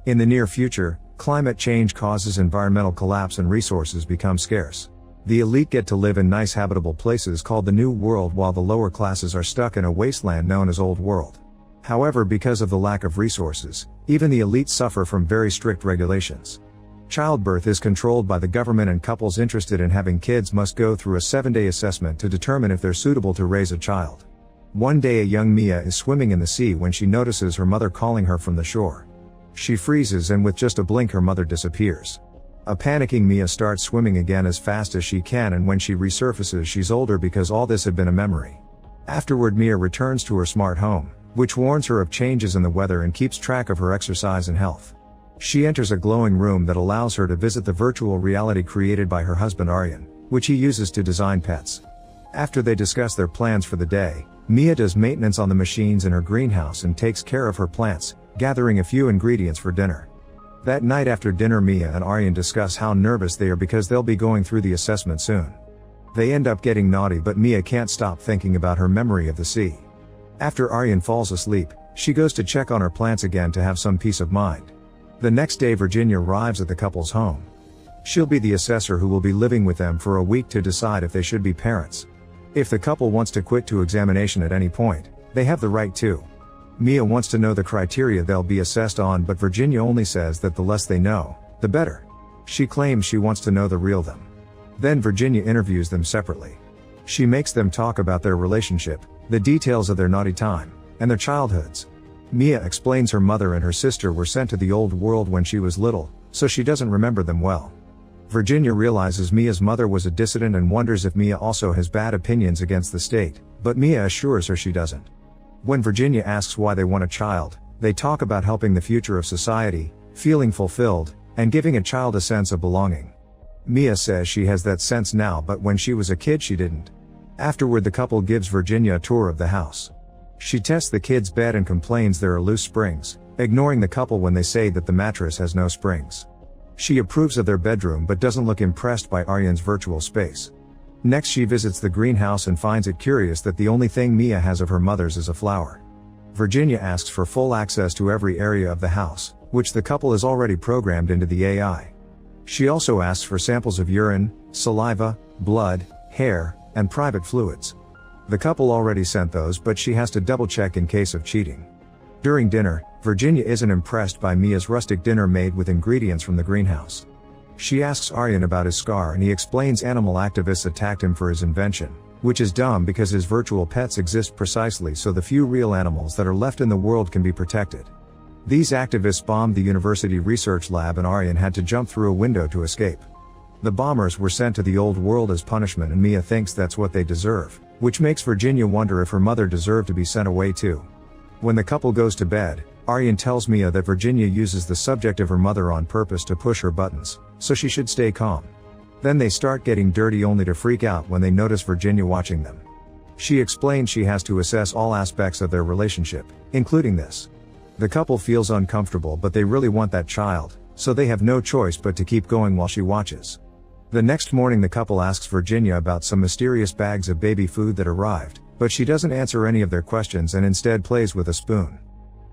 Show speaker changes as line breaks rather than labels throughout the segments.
In the near future, climate change causes environmental collapse and resources become scarce. The elite get to live in nice habitable places called the New World while the lower classes are stuck in a wasteland known as Old World. However, because of the lack of resources, even the elite suffer from very strict regulations. Childbirth is controlled by the government and couples interested in having kids must go through a 7-day assessment to determine if they're suitable to raise a child. One day a young Mia is swimming in the sea when she notices her mother calling her from the shore. She freezes and with just a blink her mother disappears. A panicking Mia starts swimming again as fast as she can, and when she resurfaces she's older because all this had been a memory. Afterward Mia returns to her smart home, which warns her of changes in the weather and keeps track of her exercise and health. She enters a glowing room that allows her to visit the virtual reality created by her husband Aryan, which he uses to design pets. After they discuss their plans for the day, Mia does maintenance on the machines in her greenhouse and takes care of her plants, gathering a few ingredients for dinner. That night after dinner Mia and Aryan discuss how nervous they are because they'll be going through the assessment soon. They end up getting naughty, but Mia can't stop thinking about her memory of the sea. After Aryan falls asleep, she goes to check on her plants again to have some peace of mind. The next day Virginia arrives at the couple's home. She'll be the assessor who will be living with them for a week to decide if they should be parents. If the couple wants to quit to examination at any point, they have the right to. Mia wants to know the criteria they'll be assessed on, but Virginia only says that the less they know, the better. She claims she wants to know the real them. Then Virginia interviews them separately. She makes them talk about their relationship, the details of their naughty time, and their childhoods. Mia explains her mother and her sister were sent to the Old World when she was little, so she doesn't remember them well. Virginia realizes Mia's mother was a dissident and wonders if Mia also has bad opinions against the state, but Mia assures her she doesn't. When Virginia asks why they want a child, they talk about helping the future of society, feeling fulfilled, and giving a child a sense of belonging. Mia says she has that sense now, but when she was a kid she didn't. Afterward the couple gives Virginia a tour of the house. She tests the kids' bed and complains there are loose springs, ignoring the couple when they say that the mattress has no springs. She approves of their bedroom but doesn't look impressed by Aryan's virtual space. Next she visits the greenhouse and finds it curious that the only thing Mia has of her mother's is a flower. Virginia asks for full access to every area of the house, which the couple has already programmed into the AI. She also asks for samples of urine, saliva, blood, hair, and private fluids. The couple already sent those, but she has to double check in case of cheating. During dinner, Virginia isn't impressed by Mia's rustic dinner made with ingredients from the greenhouse. She asks Aryan about his scar and he explains animal activists attacked him for his invention, which is dumb because his virtual pets exist precisely so the few real animals that are left in the world can be protected. These activists bombed the university research lab and Aryan had to jump through a window to escape. The bombers were sent to the Old World as punishment and Mia thinks that's what they deserve, which makes Virginia wonder if her mother deserved to be sent away too. When the couple goes to bed, Aryan tells Mia that Virginia uses the subject of her mother on purpose to push her buttons, so she should stay calm. Then they start getting dirty only to freak out when they notice Virginia watching them. She explains she has to assess all aspects of their relationship, including this. The couple feels uncomfortable but they really want that child, so they have no choice but to keep going while she watches. The next morning the couple asks Virginia about some mysterious bags of baby food that arrived, but she doesn't answer any of their questions and instead plays with a spoon.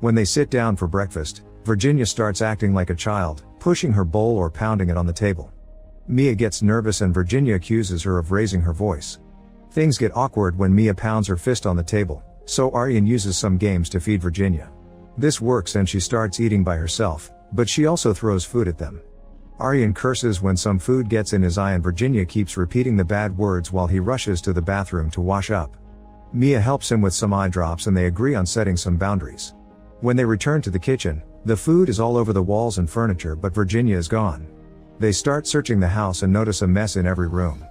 When they sit down for breakfast, Virginia starts acting like a child, pushing her bowl or pounding it on the table. Mia gets nervous and Virginia accuses her of raising her voice. Things get awkward when Mia pounds her fist on the table, so Aryan uses some games to feed Virginia. This works and she starts eating by herself, but she also throws food at them. Aryan curses when some food gets in his eye and Virginia keeps repeating the bad words while he rushes to the bathroom to wash up. Mia helps him with some eye drops and they agree on setting some boundaries. When they return to the kitchen, the food is all over the walls and furniture but Virginia is gone. They start searching the house and notice a mess in every room.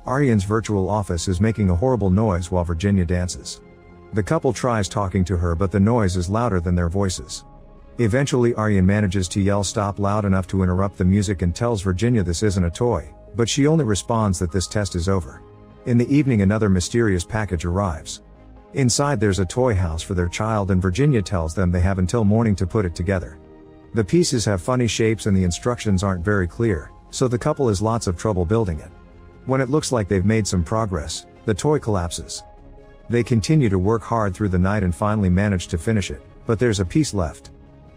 Aryan's virtual office is making a horrible noise while Virginia dances. The couple tries talking to her but the noise is louder than their voices. Eventually Aryan manages to yell stop loud enough to interrupt the music and tells Virginia this isn't a toy, but she only responds that this test is over. In the evening another mysterious package arrives. Inside there's a toy house for their child and Virginia tells them they have until morning to put it together. The pieces have funny shapes and the instructions aren't very clear, so the couple has lots of trouble building it. When it looks like they've made some progress, the toy collapses. They continue to work hard through the night and finally manage to finish it, but there's a piece left.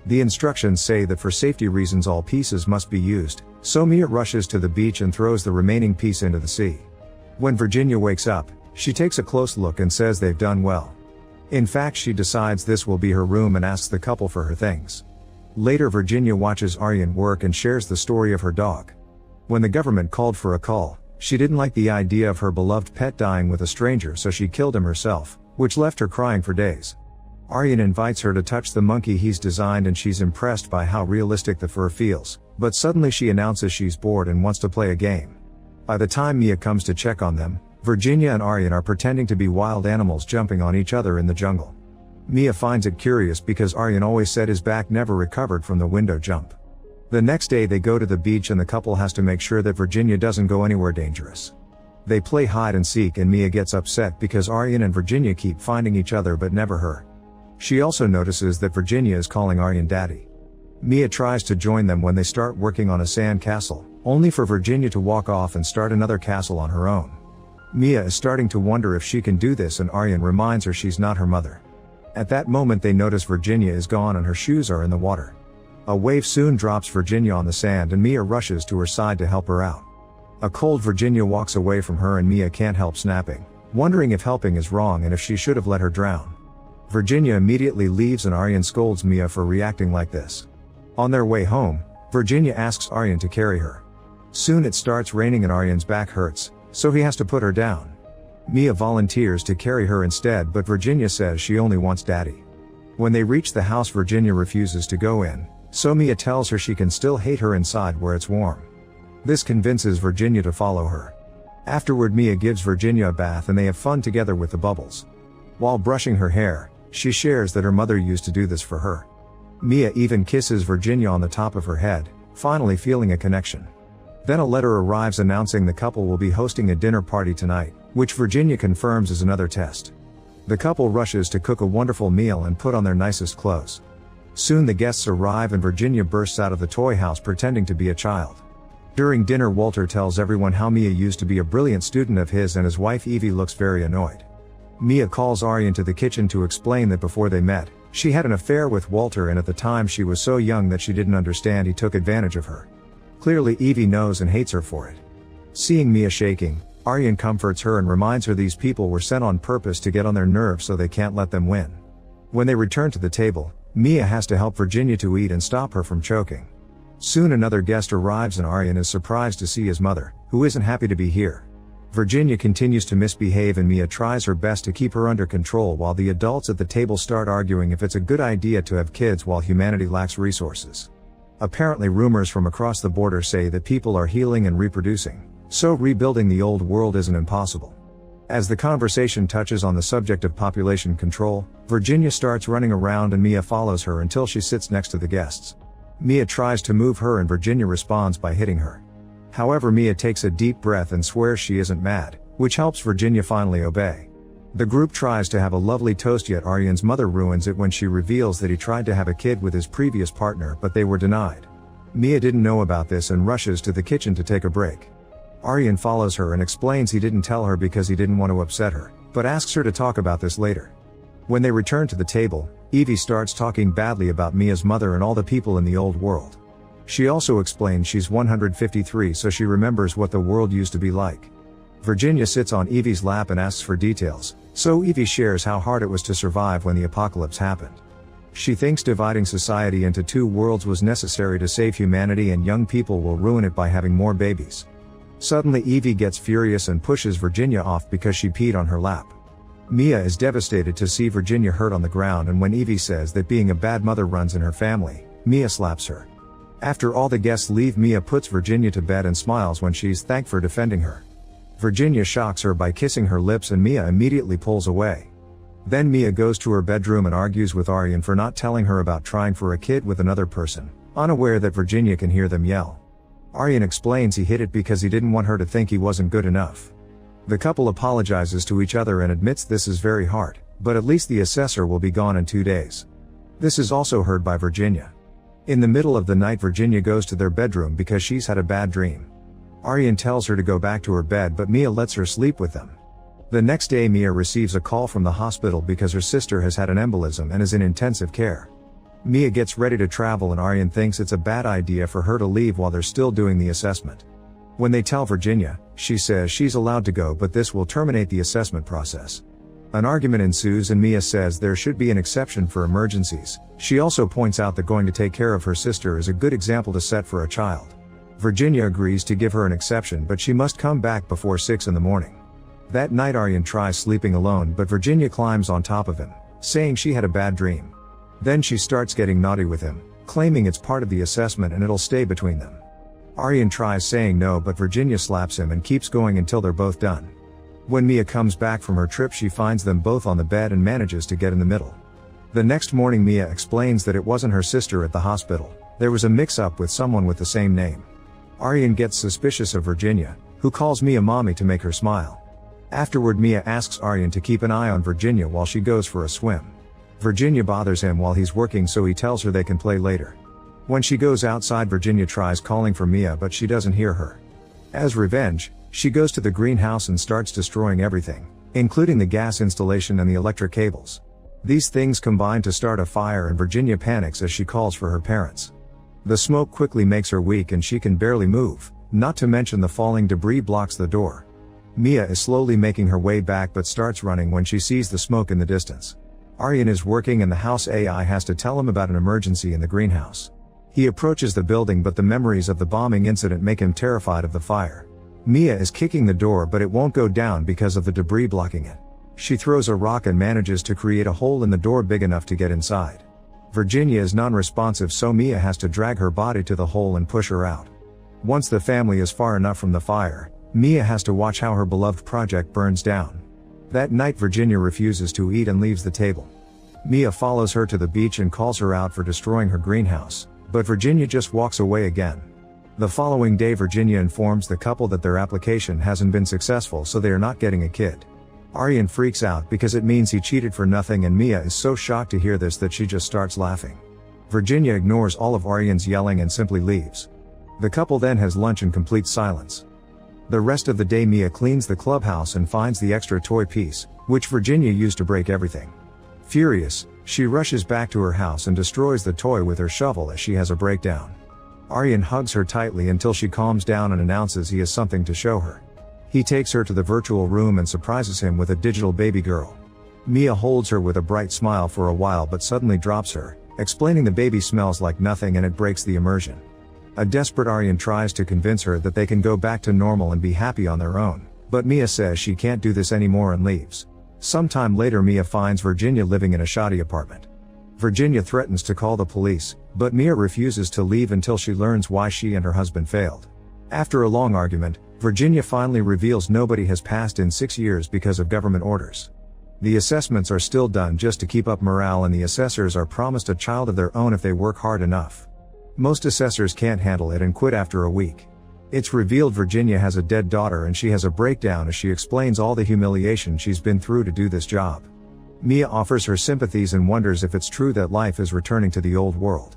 The instructions say that for safety reasons all pieces must be used, so Mia rushes to the beach and throws the remaining piece into the sea. When Virginia wakes up, she takes a close look and says they've done well. In fact, she decides this will be her room and asks the couple for her things. Later, Virginia watches Aryan work and shares the story of her dog. When the government called for a call, she didn't like the idea of her beloved pet dying with a stranger, so she killed him herself, which left her crying for days. Aryan invites her to touch the monkey he's designed and she's impressed by how realistic the fur feels, but suddenly she announces she's bored and wants to play a game. By the time Mia comes to check on them, Virginia and Aryan are pretending to be wild animals jumping on each other in the jungle. Mia finds it curious because Aryan always said his back never recovered from the window jump. The next day they go to the beach and the couple has to make sure that Virginia doesn't go anywhere dangerous. They play hide and seek and Mia gets upset because Aryan and Virginia keep finding each other but never her. She also notices that Virginia is calling Aryan daddy. Mia tries to join them when they start working on a sand castle, only for Virginia to walk off and start another castle on her own. Mia is starting to wonder if she can do this and Aryan reminds her she's not her mother. At that moment they notice Virginia is gone and her shoes are in the water. A wave soon drops Virginia on the sand and Mia rushes to her side to help her out. A cold Virginia walks away from her and Mia can't help snapping, wondering if helping is wrong and if she should have let her drown. Virginia immediately leaves and Aryan scolds Mia for reacting like this. On their way home, Virginia asks Aryan to carry her. Soon it starts raining and Aryan's back hurts, so he has to put her down. Mia volunteers to carry her instead, but Virginia says she only wants daddy. When they reach the house, Virginia refuses to go in, so Mia tells her she can still hate her inside where it's warm. This convinces Virginia to follow her. Afterward, Mia gives Virginia a bath and they have fun together with the bubbles. While brushing her hair, she shares that her mother used to do this for her. Mia even kisses Virginia on the top of her head, finally feeling a connection. Then a letter arrives announcing the couple will be hosting a dinner party tonight, which Virginia confirms is another test. The couple rushes to cook a wonderful meal and put on their nicest clothes. Soon the guests arrive and Virginia bursts out of the toy house pretending to be a child. During dinner, Walter tells everyone how Mia used to be a brilliant student of his and his wife Evie looks very annoyed. Mia calls Aryan to the kitchen to explain that before they met, she had an affair with Walter and at the time she was so young that she didn't understand he took advantage of her. Clearly Evie knows and hates her for it. Seeing Mia shaking, Aryan comforts her and reminds her these people were sent on purpose to get on their nerves so they can't let them win. When they return to the table, Mia has to help Virginia to eat and stop her from choking. Soon another guest arrives and Aryan is surprised to see his mother, who isn't happy to be here. Virginia continues to misbehave and Mia tries her best to keep her under control while the adults at the table start arguing if it's a good idea to have kids while humanity lacks resources. Apparently rumors from across the border say that people are healing and reproducing, so rebuilding the old world isn't impossible. As the conversation touches on the subject of population control, Virginia starts running around and Mia follows her until she sits next to the guests. Mia tries to move her and Virginia responds by hitting her. However, Mia takes a deep breath and swears she isn't mad, which helps Virginia finally obey. The group tries to have a lovely toast, yet Aryan's mother ruins it when she reveals that he tried to have a kid with his previous partner but they were denied. Mia didn't know about this and rushes to the kitchen to take a break. Aryan follows her and explains he didn't tell her because he didn't want to upset her, but asks her to talk about this later. When they return to the table, Evie starts talking badly about Mia's mother and all the people in the old world. She also explains she's 153 so she remembers what the world used to be like. Virginia sits on Evie's lap and asks for details, so Evie shares how hard it was to survive when the apocalypse happened. She thinks dividing society into two worlds was necessary to save humanity and young people will ruin it by having more babies. Suddenly Evie gets furious and pushes Virginia off because she peed on her lap. Mia is devastated to see Virginia hurt on the ground, and when Evie says that being a bad mother runs in her family, Mia slaps her. After all the guests leave, Mia puts Virginia to bed and smiles when she's thanked for defending her. Virginia shocks her by kissing her lips and Mia immediately pulls away. Then Mia goes to her bedroom and argues with Aryan for not telling her about trying for a kid with another person, unaware that Virginia can hear them yell. Aryan explains he hid it because he didn't want her to think he wasn't good enough. The couple apologizes to each other and admits this is very hard, but at least the assessor will be gone in 2 days. This is also heard by Virginia. In the middle of the night, Virginia goes to their bedroom because she's had a bad dream. Aryan tells her to go back to her bed, but Mia lets her sleep with them. The next day, Mia receives a call from the hospital because her sister has had an embolism and is in intensive care. Mia gets ready to travel and Aryan thinks it's a bad idea for her to leave while they're still doing the assessment. When they tell Virginia, she says she's allowed to go but this will terminate the assessment process. An argument ensues and Mia says there should be an exception for emergencies. She also points out that going to take care of her sister is a good example to set for a child. Virginia agrees to give her an exception but she must come back before 6 in the morning. That night Aryan tries sleeping alone but Virginia climbs on top of him, saying she had a bad dream. Then she starts getting naughty with him, claiming it's part of the assessment and it'll stay between them. Aryan tries saying no but Virginia slaps him and keeps going until they're both done. When Mia comes back from her trip she finds them both on the bed and manages to get in the middle. The next morning Mia explains that it wasn't her sister at the hospital, there was a mix-up with someone with the same name. Aryan gets suspicious of Virginia, who calls Mia mommy to make her smile. Afterward Mia asks Aryan to keep an eye on Virginia while she goes for a swim. Virginia bothers him while he's working so he tells her they can play later. When she goes outside Virginia tries calling for Mia but she doesn't hear her. As revenge, she goes to the greenhouse and starts destroying everything, including the gas installation and the electric cables. These things combine to start a fire and Virginia panics as she calls for her parents. The smoke quickly makes her weak and she can barely move, not to mention the falling debris blocks the door. Mia is slowly making her way back but starts running when she sees the smoke in the distance. Aryan is working and the house AI has to tell him about an emergency in the greenhouse. He approaches the building but the memories of the bombing incident make him terrified of the fire. Mia is kicking the door but it won't go down because of the debris blocking it. She throws a rock and manages to create a hole in the door big enough to get inside. Virginia is non-responsive so Mia has to drag her body to the hole and push her out. Once the family is far enough from the fire, Mia has to watch how her beloved project burns down. That night Virginia refuses to eat and leaves the table. Mia follows her to the beach and calls her out for destroying her greenhouse, but Virginia just walks away again. The following day Virginia informs the couple that their application hasn't been successful so they are not getting a kid. Aryan freaks out because it means he cheated for nothing and Mia is so shocked to hear this that she just starts laughing. Virginia ignores all of Aryan's yelling and simply leaves. The couple then has lunch in complete silence. The rest of the day Mia cleans the clubhouse and finds the extra toy piece, which Virginia used to break everything. Furious, she rushes back to her house and destroys the toy with her shovel as she has a breakdown. Aryan hugs her tightly until she calms down and announces he has something to show her. He takes her to the virtual room and surprises him with a digital baby girl. Mia holds her with a bright smile for a while but suddenly drops her, explaining the baby smells like nothing and it breaks the immersion. A desperate Aryan tries to convince her that they can go back to normal and be happy on their own, but Mia says she can't do this anymore and leaves. Sometime later Mia finds Virginia living in a shoddy apartment. Virginia threatens to call the police, but Mia refuses to leave until she learns why she and her husband failed. After a long argument, Virginia finally reveals nobody has passed in 6 years because of government orders. The assessments are still done just to keep up morale and the assessors are promised a child of their own if they work hard enough. Most assessors can't handle it and quit after a week. It's revealed Virginia has a dead daughter and she has a breakdown as she explains all the humiliation she's been through to do this job. Mia offers her sympathies and wonders if it's true that life is returning to the old world.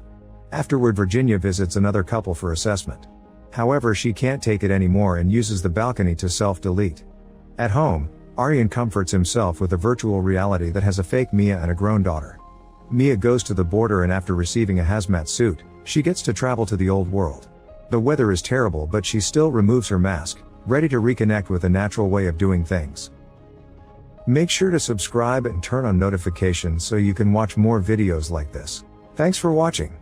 Afterward Virginia visits another couple for assessment. However she can't take it anymore and uses the balcony to self-delete. At home, Aryan comforts himself with a virtual reality that has a fake Mia and a grown daughter. Mia goes to the border and after receiving a hazmat suit, she gets to travel to the old world. The weather is terrible but she still removes her mask, ready to reconnect with a natural way of doing things. Make sure to subscribe and turn on notifications so you can watch more videos like this. Thanks for watching.